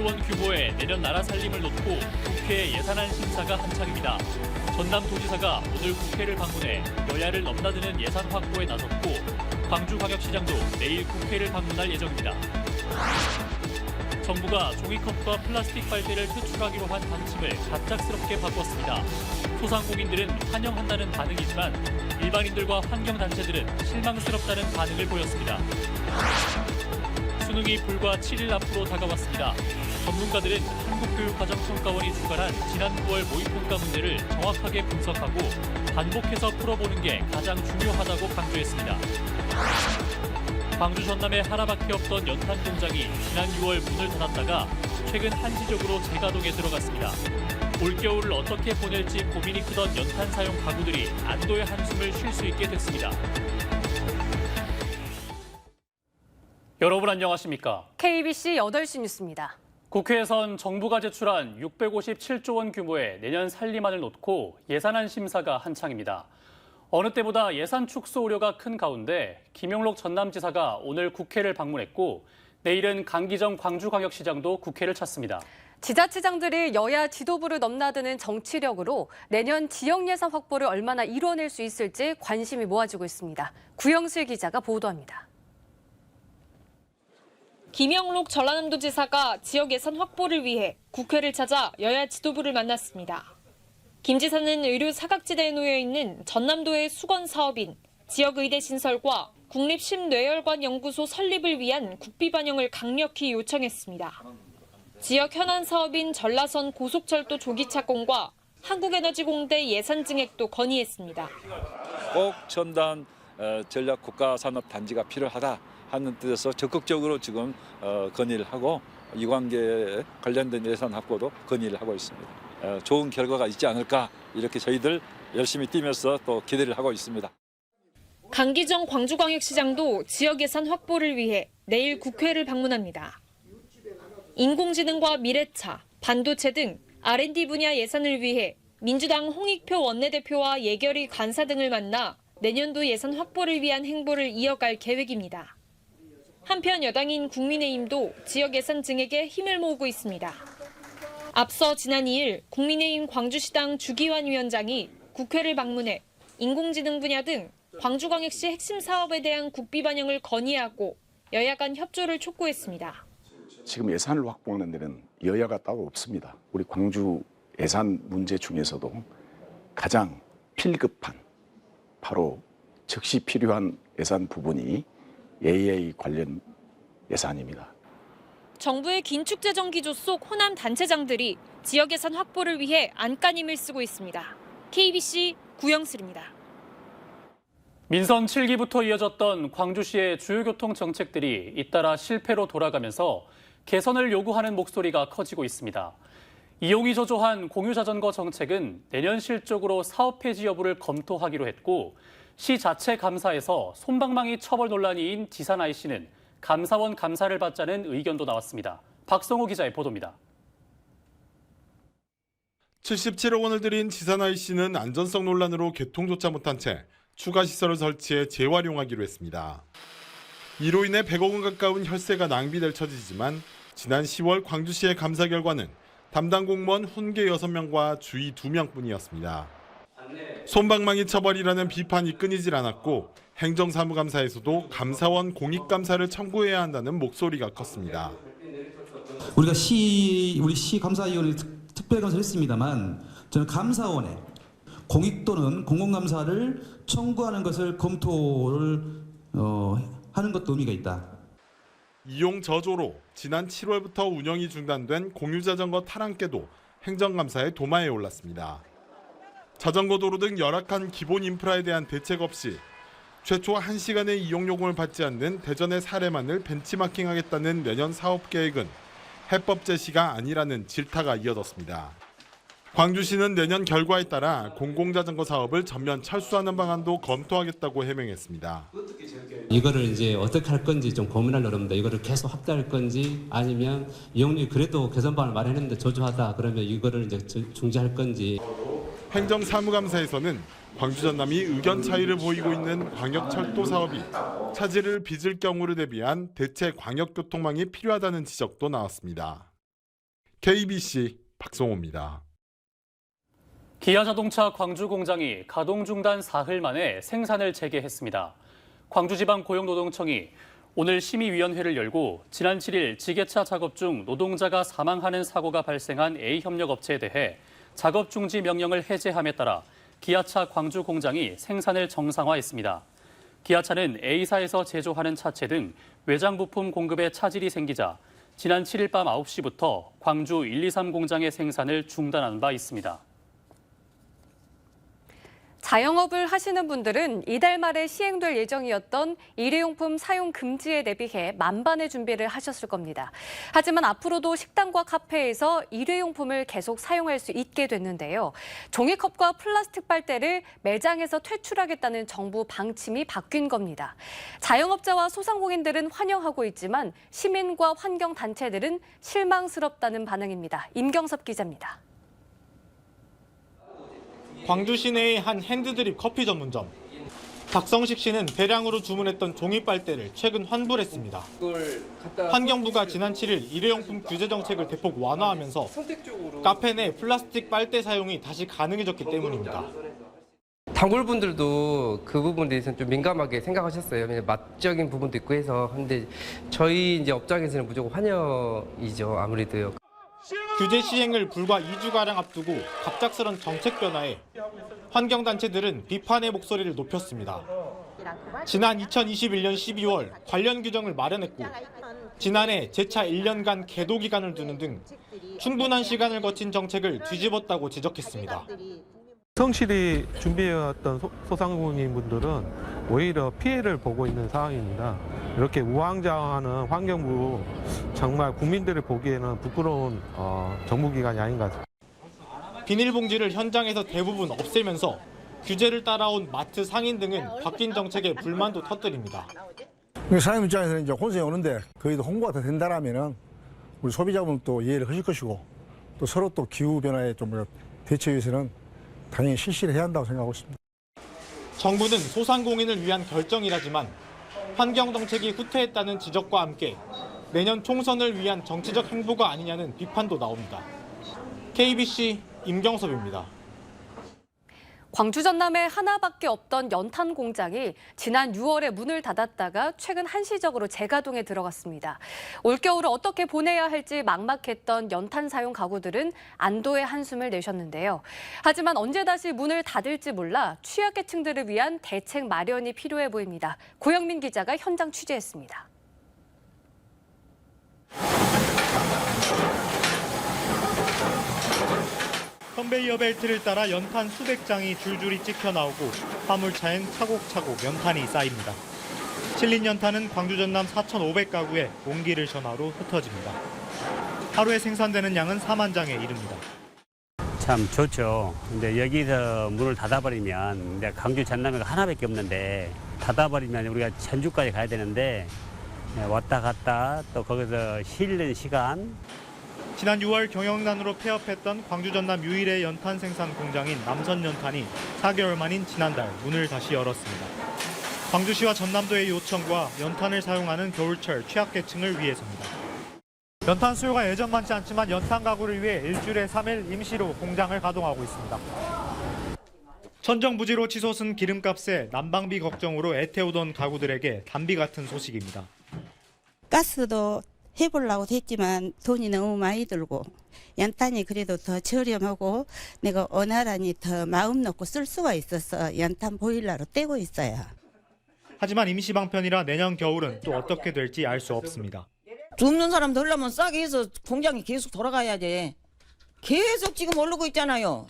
원 규모의 내년 나라 살림을 놓고 국회 예산안 심사가 한창입니다. 전남도지사가 오늘 국회를 방문해 여야를 넘나드는 예산 확보에 나섰고 광주광역시장도 내일 국회를 방문할 예정입니다. 정부가 종이컵과 플라스틱 빨대를 퇴출하기로 한 방침을 갑작스럽게 바꿨습니다. 소상공인들은 환영한다는 반응이지만 일반인들과 환경단체들은 실망스럽다는 반응을 보였습니다. 수능이 불과 7일 앞으로 다가왔습니다. 전문가들은 한국교육과정평가원이 주관한 지난 9월 모의평가 문제를 정확하게 분석하고 반복해서 풀어보는 게 가장 중요하다고 강조했습니다. 광주 전남에 하나밖에 없던 연탄 공장이 지난 6월 문을 닫았다가 최근 한시적으로 재가동에 들어갔습니다. 올겨울을 어떻게 보낼지 고민이 크던 연탄 사용 가구들이 안도의 한숨을 쉴 수 있게 됐습니다. 여러분 안녕하십니까? KBC 8시 뉴스입니다. 국회에선 정부가 제출한 657조 원 규모의 내년 살림안을 놓고 예산안 심사가 한창입니다. 어느 때보다 예산 축소 우려가 큰 가운데 김용록 전남지사가 오늘 국회를 방문했고 내일은 강기정 광주광역시장도 국회를 찾습니다. 지자체장들이 여야 지도부를 넘나드는 정치력으로 내년 지역 예산 확보를 얼마나 이뤄낼 수 있을지 관심이 모아지고 있습니다. 구영슬 기자가 보도합니다. 김영록 전라남도지사가 지역 예산 확보를 위해 국회를 찾아 여야 지도부를 만났습니다. 김 지사는 의료 사각지대에 놓여 있는 전남도의 수건 사업인 지역의대 신설과 국립심뇌혈관 연구소 설립을 위한 국비 반영을 강력히 요청했습니다. 지역 현안 사업인 전라선 고속철도 조기 착공과 한국에너지공대 예산 증액도 건의했습니다. 꼭 첨단 전략 국가산업단지가 필요하다 하는 뜻에서 적극적으로 지금 건의를 하고 이 관계에 관련된 예산 확보도 건의를 하고 있습니다. 좋은 결과가 있지 않을까 이렇게 저희들 열심히 뛰면서 또 기대를 하고 있습니다. 강기정 광주광역시장도 지역 예산 확보를 위해 내일 국회를 방문합니다. 인공지능과 미래차, 반도체 등 R&D 분야 예산을 위해 민주당 홍익표 원내대표와 예결위 간사 등을 만나 내년도 예산 확보를 위한 행보를 이어갈 계획입니다. 한편 여당인 국민의힘도 지역 예산 증액에 힘을 모으고 있습니다. 앞서 지난 2일 국민의힘 광주시당 주기환 위원장이 국회를 방문해 인공지능 분야 등 광주광역시 핵심 사업에 대한 국비 반영을 건의하고 여야 간 협조를 촉구했습니다. 지금 예산을 확보하는 데는 여야가 따로 없습니다. 우리 광주 예산 문제 중에서도 가장 필급한 바로 즉시 필요한 예산 부분이 AA 관련 예산입니다. 정부의 긴축재정 기조 속 호남 단체장들이 지역 예산 확보를 위해 안간힘을 쓰고 있습니다. KBC 구영슬입니다. 민선 7기부터 이어졌던 광주시의 주요 교통 정책들이 잇따라 실패로 돌아가면서 개선을 요구하는 목소리가 커지고 있습니다. 이용이 저조한 공유자전거 정책은 내년 실적으로 사업 폐지 여부를 검토하기로 했고 시 자체 감사에서 솜방망이 처벌 논란이인 지산 IC는 감사원 감사를 받자는 의견도 나왔습니다. 박성호 기자의 보도입니다. 77억 원을 들인 지산 IC는 안전성 논란으로 개통조차 못한 채 추가 시설을 설치해 재활용하기로 했습니다. 이로 인해 100억 원 가까운 혈세가 낭비될 처지지만 지난 10월 광주시의 감사 결과는 담당 공무원 훈계 6명과 주의 2명뿐이었습니다. 솜방망이 처벌이라는 비판이 끊이질 않았고 행정사무감사에서도 감사원 공익감사를 청구해야 한다는 목소리가 컸습니다. 우리 시 감사위원회 특별감사를 했습니다만 저는 감사원에 공익 또는 공공감사를 청구하는 것을 검토를 하는 것도 의미가 있다. 이용 저조로 지난 7월부터 운영이 중단된 공유자전거 탈환계도 행정감사의 도마에 올랐습니다. 자전거 도로 등 열악한 기본 인프라에 대한 대책 없이 최초 1시간의 이용 요금을 받지 않는 대전의 사례만을 벤치마킹하겠다는 내년 사업 계획은 해법 제시가 아니라는 질타가 이어졌습니다. 광주시는 내년 결과에 따라 공공자전거 사업을 전면 철수하는 방안도 검토하겠다고 해명했습니다. 이거를 이제 어떻게 할 건지 좀 고민할 노릇입니다. 이거를 계속 확대할 건지 아니면 이용률 그래도 개선 방안을 마련했는데 저조하다 그러면 이거를 이제 중지할 건지. 행정사무감사에서는 광주 전남이 의견 차이를 보이고 있는 광역철도 사업이 차질을 빚을 경우를 대비한 대체 광역교통망이 필요하다는 지적도 나왔습니다. KBC 박성호입니다. 기아자동차 광주 공장이 가동 중단 사흘 만에 생산을 재개했습니다. 광주지방고용노동청이 오늘 심의위원회를 열고 지난 7일 지게차 작업 중 노동자가 사망하는 사고가 발생한 A협력업체에 대해 작업 중지 명령을 해제함에 따라 기아차 광주 공장이 생산을 정상화했습니다. 기아차는 A사에서 제조하는 차체 등 외장 부품 공급에 차질이 생기자 지난 7일 밤 9시부터 광주 123 공장의 생산을 중단한 바 있습니다. 자영업을 하시는 분들은 이달 말에 시행될 예정이었던 일회용품 사용 금지에 대비해 만반의 준비를 하셨을 겁니다. 하지만 앞으로도 식당과 카페에서 일회용품을 계속 사용할 수 있게 됐는데요. 종이컵과 플라스틱 빨대를 매장에서 퇴출하겠다는 정부 방침이 바뀐 겁니다. 자영업자와 소상공인들은 환영하고 있지만 시민과 환경단체들은 실망스럽다는 반응입니다. 임경섭 기자입니다. 광주 시내의 한 핸드드립 커피 전문점. 박성식 씨는 대량으로 주문했던 종이 빨대를 최근 환불했습니다. 환경부가 지난 7일 일회용품 규제 정책을 대폭 완화하면서 카페 내 플라스틱 빨대 사용이 다시 가능해졌기 때문입니다. 단골분들도 그 부분에 대해서는 좀 민감하게 생각하셨어요. 왜냐면 맛적인 부분도 있고 해서. 근데 저희 이제 업장에서는 무조건 환영이죠, 아무래도요. 규제 시행을 불과 2주가량 앞두고 갑작스런 정책 변화에 환경단체들은 비판의 목소리를 높였습니다. 지난 2021년 12월 관련 규정을 마련했고 지난해 재차 1년간 계도 기간을 두는 등 충분한 시간을 거친 정책을 뒤집었다고 지적했습니다. 성실히 준비해왔던 소상공인분들은 오히려 피해를 보고 있는 상황입니다. 이렇게 우왕좌왕하는 환경부 정말 국민들이 보기에는 부끄러운 정부기관이 아닌 것 같습니다. 비닐봉지를 현장에서 대부분 없애면서 규제를 따라온 마트, 상인 등은 바뀐 정책에 불만도 터뜨립니다. 사장님 입장에서는 이제 혼선이 오는데 거의 홍보가 더 된다라면은 우리 소비자분 또 이해를 하실 것이고 또 서로 또 기후 변화에 좀 대처 위해서는 당연히 실시를 해야 한다고 생각하고 있습니다. 정부는 소상공인을 위한 결정이라지만 환경 정책이 후퇴했다는 지적과 함께 내년 총선을 위한 정치적 행보가 아니냐는 비판도 나옵니다. KBC 임경섭입니다. 광주 전남에 하나밖에 없던 연탄 공장이 지난 6월에 문을 닫았다가 최근 한시적으로 재가동에 들어갔습니다. 올겨울을 어떻게 보내야 할지 막막했던 연탄 사용 가구들은 안도의 한숨을 내셨는데요. 하지만 언제 다시 문을 닫을지 몰라 취약계층들을 위한 대책 마련이 필요해 보입니다. 고영민 기자가 현장 취재했습니다. 컨베이어 벨트를 따라 연탄 수백 장이 줄줄이 찍혀 나오고 화물차엔 차곡차곡 연탄이 쌓입니다. 실린 연탄은 광주 전남 4,500가구에 온기를 전화로 흩어집니다. 하루에 생산되는 양은 4만 장에 이릅니다. 참 좋죠. 근데 여기서 문을 닫아버리면 광주 전남에가 하나밖에 없는데 닫아버리면 우리가 전주까지 가야 되는데 왔다 갔다 또 거기서 쉬는 시간. 지난 6월 경영난으로 폐업했던 광주 전남 유일의 연탄 생산 공장인 남선연탄이 4개월 만인 지난달 문을 다시 열었습니다. 광주시와 전남도의 요청과 연탄을 사용하는 겨울철 취약계층을 위해서입니다. 연탄 수요가 예전만치 않지만 연탄 가구를 위해 일주일에 3일 임시로 공장을 가동하고 있습니다. 천정부지로 치솟은 기름값에 난방비 걱정으로 애태우던 가구들에게 단비 같은 소식입니다. 가스도 해보려고 했지만 돈이 너무 많이 들고 연탄이 그래도 더 저렴하고 내가 원활하니 더 마음 놓고 쓸 수가 있어서 연탄 보일러로 떼고 있어요. 하지만 임시방편이라 내년 겨울은 또 어떻게 될지 알 수 없습니다. 줍는 사람 되려면 싸게 해서 공장이 계속 돌아가야지. 계속 지금 오르고 있잖아요.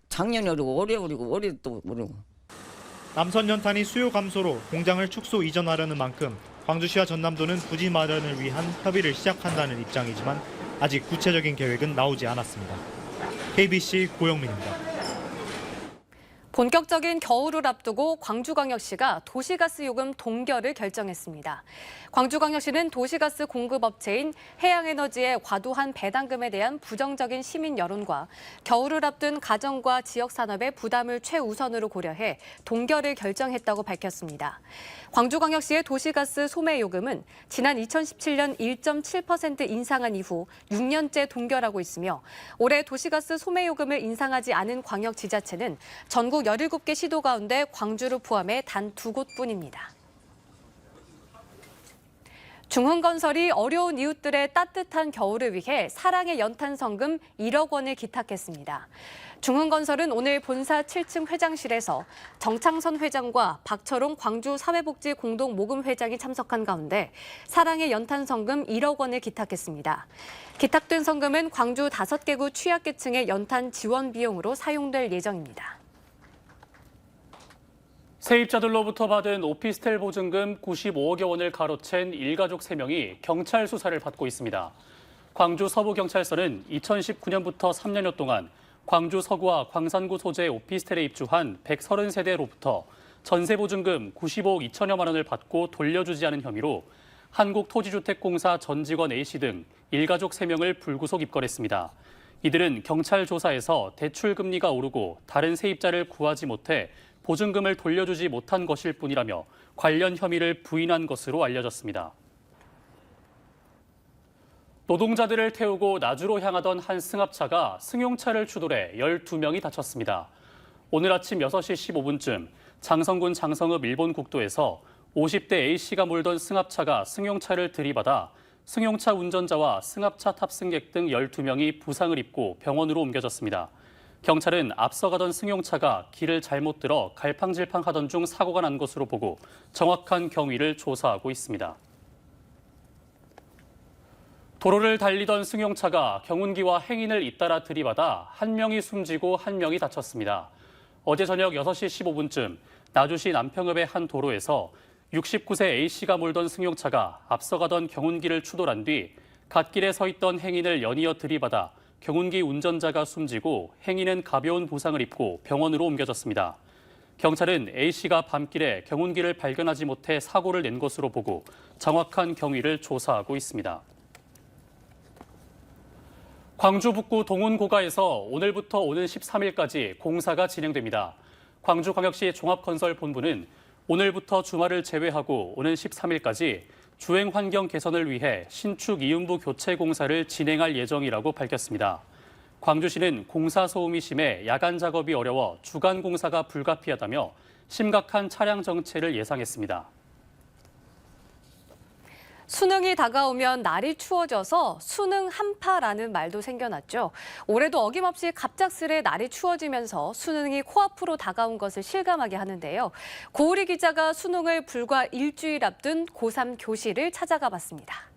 작년에 오르고 올해 오르고 올해 또 오르고. 남선연탄이 수요 감소로 공장을 축소 이전하려는 만큼 광주시와 전남도는 부지 마련을 위한 협의를 시작한다는 입장이지만 아직 구체적인 계획은 나오지 않았습니다. KBC 고영민입니다. 본격적인 겨울을 앞두고 광주광역시가 도시가스 요금 동결을 결정했습니다. 광주광역시는 도시가스 공급업체인 해양에너지의 과도한 배당금에 대한 부정적인 시민 여론과 겨울을 앞둔 가정과 지역산업의 부담을 최우선으로 고려해 동결을 결정했다고 밝혔습니다. 광주광역시의 도시가스 소매요금은 지난 2017년 1.7% 인상한 이후 6년째 동결하고 있으며 올해 도시가스 소매요금을 인상하지 않은 광역지자체는 전국 17개 시도 가운데 광주를 포함해 단 2곳뿐입니다. 중흥건설이 어려운 이웃들의 따뜻한 겨울을 위해 사랑의 연탄성금 1억 원을 기탁했습니다. 중흥건설은 오늘 본사 7층 회장실에서 정창선 회장과 박철웅 광주사회복지공동모금회장이 참석한 가운데 사랑의 연탄성금 1억 원을 기탁했습니다. 기탁된 성금은 광주 5개구 취약계층의 연탄 지원 비용으로 사용될 예정입니다. 세입자들로부터 받은 오피스텔 보증금 95억여 원을 가로챈 일가족 3명이 경찰 수사를 받고 있습니다. 광주 서부경찰서는 2019년부터 3년여 동안 광주 서구와 광산구 소재의 오피스텔에 입주한 130세대로부터 전세보증금 95억 2천여만 원을 받고 돌려주지 않은 혐의로 한국토지주택공사 전 직원 A씨 등 일가족 3명을 불구속 입건했습니다. 이들은 경찰 조사에서 대출 금리가 오르고 다른 세입자를 구하지 못해 보증금을 돌려주지 못한 것일 뿐이라며 관련 혐의를 부인한 것으로 알려졌습니다. 노동자들을 태우고 나주로 향하던 한 승합차가 승용차를 추돌해 12명이 다쳤습니다. 오늘 아침 6시 15분쯤 장성군 장성읍 일본 국도에서 50대 A씨가 몰던 승합차가 승용차를 들이받아 승용차 운전자와 승합차 탑승객 등 12명이 부상을 입고 병원으로 옮겨졌습니다. 경찰은 앞서가던 승용차가 길을 잘못 들어 갈팡질팡하던 중 사고가 난 것으로 보고 정확한 경위를 조사하고 있습니다. 도로를 달리던 승용차가 경운기와 행인을 잇따라 들이받아 한 명이 숨지고 한 명이 다쳤습니다. 어제 저녁 6시 15분쯤 나주시 남평읍의 한 도로에서 69세 A씨가 몰던 승용차가 앞서가던 경운기를 추돌한 뒤 갓길에 서 있던 행인을 연이어 들이받아 경운기 운전자가 숨지고 행인은 가벼운 부상을 입고 병원으로 옮겨졌습니다. 경찰은 A씨가 밤길에 경운기를 발견하지 못해 사고를 낸 것으로 보고 정확한 경위를 조사하고 있습니다. 광주 북구 동운고가에서 오늘부터 오는 13일까지 공사가 진행됩니다. 광주광역시 종합건설본부는 오늘부터 주말을 제외하고 오는 13일까지 주행 환경 개선을 위해 신축 이음부 교체 공사를 진행할 예정이라고 밝혔습니다. 광주시는 공사 소음이 심해 야간 작업이 어려워 주간 공사가 불가피하다며 심각한 차량 정체를 예상했습니다. 수능이 다가오면 날이 추워져서 수능 한파라는 말도 생겨났죠. 올해도 어김없이 갑작스레 날이 추워지면서 수능이 코앞으로 다가온 것을 실감하게 하는데요. 고우리 기자가 수능을 불과 일주일 앞둔 고3 교실을 찾아가 봤습니다.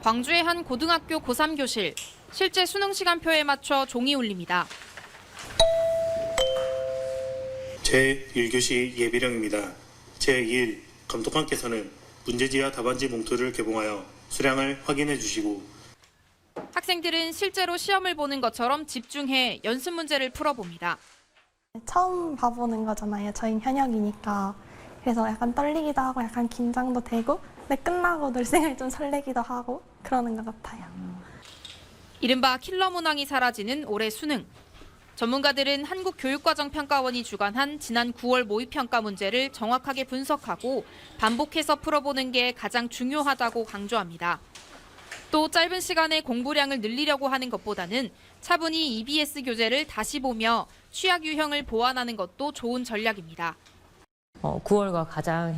광주의 한 고등학교 고3 교실. 실제 수능 시간표에 맞춰 종이 울립니다. 제1교시 예비령입니다. 제1 감독관께서는 문제지와 답안지 봉투를 개봉하여 수량을 확인해 주시고 학생들은 실제로 시험을 보는 것처럼 집중해 연습 문제를 풀어봅니다. 처음 봐보는 거잖아요. 저희 현역이니까. 그래서 약간 떨리기도 하고 약간 긴장도 되고 근데 끝나고 늘생을 좀 설레기도 하고 그러는 것 같아요. 이른바 킬러 문항이 사라지는 올해 수능. 전문가들은 한국교육과정평가원이 주관한 지난 9월 모의평가 문제를 정확하게 분석하고 반복해서 풀어보는 게 가장 중요하다고 강조합니다. 또 짧은 시간에 공부량을 늘리려고 하는 것보다는 차분히 EBS 교재를 다시 보며 취약 유형을 보완하는 것도 좋은 전략입니다. 9월과 가장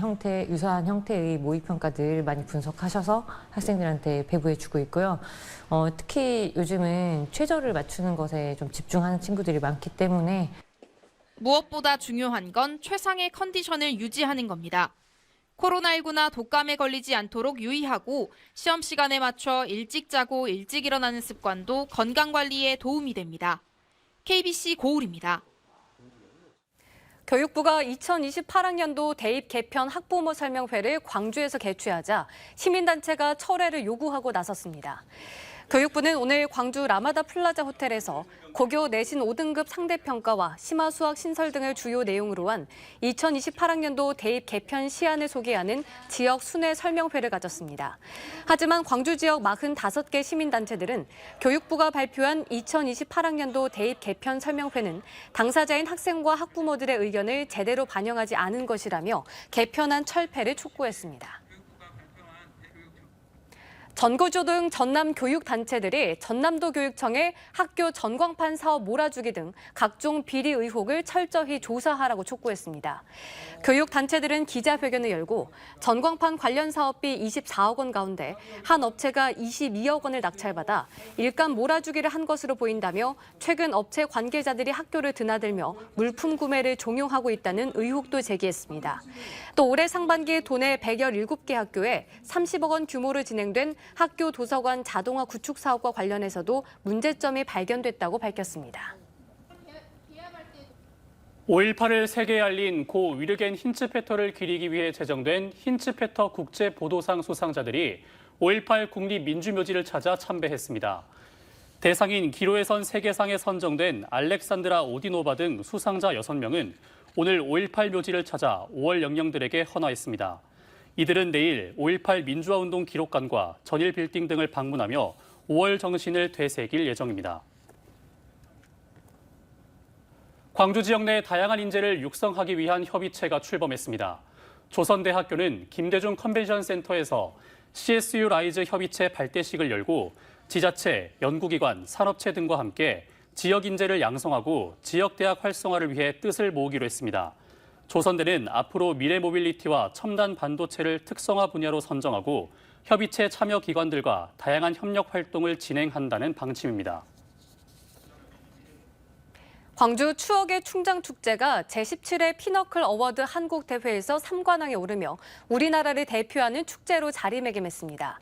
유사한 형태의 모의평가들 많이 분석하셔서 학생들한테 배부해주고 있고요. 특히 요즘은 최저를 맞추는 것에 좀 집중하는 친구들이 많기 때문에 무엇보다 중요한 건 최상의 컨디션을 유지하는 겁니다. 코로나19나 독감에 걸리지 않도록 유의하고 시험 시간에 맞춰 일찍 자고 일찍 일어나는 습관도 건강관리에 도움이 됩니다. KBC 고울입니다. 교육부가 2028학년도 대입 개편 학부모 설명회를 광주에서 개최하자 시민단체가 철회를 요구하고 나섰습니다. 교육부는 오늘 광주 라마다 플라자 호텔에서 고교 내신 5등급 상대평가와 심화 수학 신설 등을 주요 내용으로 한 2028학년도 대입 개편 시안을 소개하는 지역 순회 설명회를 가졌습니다. 하지만 광주 지역 45개 시민단체들은 교육부가 발표한 2028학년도 대입 개편 설명회는 당사자인 학생과 학부모들의 의견을 제대로 반영하지 않은 것이라며 개편안 철폐를 촉구했습니다. 전고조등 전남 교육단체들이 전남도 교육청에 학교 전광판 사업 몰아주기 등 각종 비리 의혹을 철저히 조사하라고 촉구했습니다. 교육단체들은 기자회견을 열고 전광판 관련 사업비 24억 원 가운데 한 업체가 22억 원을 낙찰받아 일감 몰아주기를 한 것으로 보인다며 최근 업체 관계자들이 학교를 드나들며 물품 구매를 종용하고 있다는 의혹도 제기했습니다. 또 올해 상반기 도내 117개 학교에 30억 원 규모로 진행된 학교 도서관 자동화 구축 사업과 관련해서도 문제점이 발견됐다고 밝혔습니다. 5.18을 세계에 알린 고 위르겐 힌츠페터를 기리기 위해 제정된 힌츠페터 국제보도상 수상자들이 5.18 국립민주묘지를 찾아 참배했습니다. 대상인 기로에 선 세계상에 선정된 알렉산드라 오디노바 등 수상자 6명은 오늘 5.18 묘지를 찾아 5월 영령들에게 헌화했습니다. 이들은 내일 5.18 민주화운동 기록관과 전일 빌딩 등을 방문하며 5월 정신을 되새길 예정입니다. 광주 지역 내 다양한 인재를 육성하기 위한 협의체가 출범했습니다. 조선대학교는 김대중 컨벤션 센터에서 CSU 라이즈 협의체 발대식을 열고 지자체, 연구기관, 산업체 등과 함께 지역 인재를 양성하고 지역대학 활성화를 위해 뜻을 모으기로 했습니다. 조선대는 앞으로 미래 모빌리티와 첨단 반도체를 특성화 분야로 선정하고 협의체 참여 기관들과 다양한 협력 활동을 진행한다는 방침입니다. 광주 추억의 충장축제가 제17회 피너클 어워드 한국대회에서 3관왕에 오르며 우리나라를 대표하는 축제로 자리매김했습니다.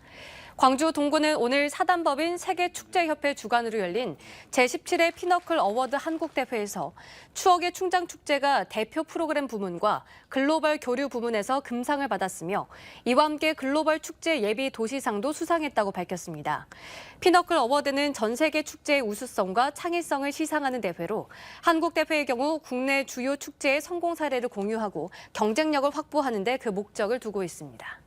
광주 동구는 오늘 사단법인 세계축제협회 주관으로 열린 제17회 피너클 어워드 한국대회에서 추억의 충장축제가 대표 프로그램 부문과 글로벌 교류 부문에서 금상을 받았으며 이와 함께 글로벌 축제 예비 도시상도 수상했다고 밝혔습니다. 피너클 어워드는 전 세계 축제의 우수성과 창의성을 시상하는 대회로 한국대회의 경우 국내 주요 축제의 성공 사례를 공유하고 경쟁력을 확보하는 데 그 목적을 두고 있습니다.